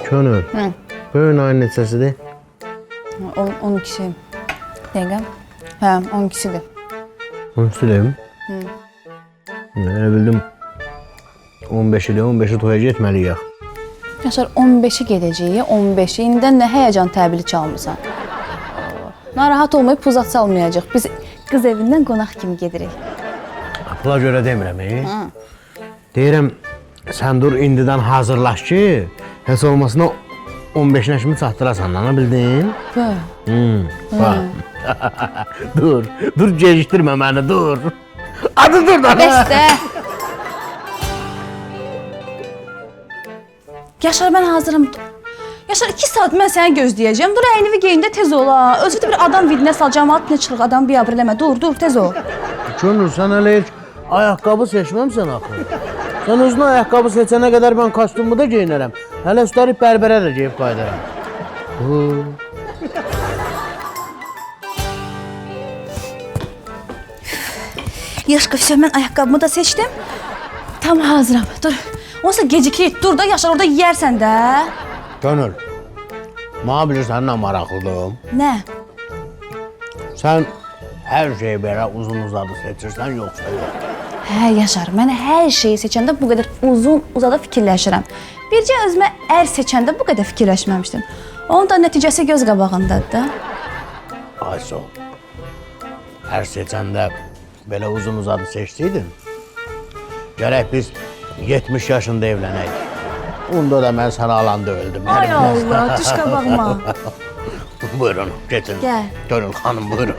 Könül. Böyün ayın neçəsidir? 12. Dəqiqə. Hə, 12-sidir. 12-dir. Elə bildim 15-dir, 15-i toya getməliyik. Yaşar 15-i gedəcəyik, 15-i. İndən nə həyəcan təbili çalmısan? Narahat olmayıb puzat salmayacaq. Biz qız evindən qonaq kimi gedirik. Pula görə demirəm, Deyirəm, sən dur indidən hazırlaş ki, heç olmasına 15-nə kimi çatdırasan, ana bildin? Dur, gecikdirmə məni, dur. Adı dur da. Bəstə! Yaşar, mən hazırım. Yaşar, 2 saat mən səni gözləyəcəm. Dur, əynini geyində tez ol. Özü də bir adam vidinə sal, cəmaat nə çılıq adam biabır eləmə. Dur, tez ol. Könül, sən hələ heç ayaqqabı seçməmsən axı. Sən özünə ayaqqabı seçənə qədər mən kostyumu da geyinərəm. Hələ üstəlik bərbərə də geyib qaydaram. Yaşqa, mən ayaqqabımı da seçdim. Tam hazıram. Dur. Olsa gecikir. Dur da Yaşar, orada yeyərsən də. Könül, mənə bilirsən nə maraqlıdır? Nə? Sən hər şeyi belə uzun-uzadı seçirsən, yoxsa yox? Hə, Yaşar, mən hər şeyi seçəndə bu qədər uzun-uzadı fikirləşirəm. Bircə özümə ər seçəndə bu qədər fikirləşməmişdim. Onun da nəticəsi göz qabağındadır da. Ayso, hər seçəndə belə uzun-uzadı seçdiydin, gərək biz 70 yaşında evlənəyik. Onda da mən sənə alanda öldüm. Ay Allah, düş qabağıma. Buyurun, geçin. Gəl. Könül xanım, buyurun.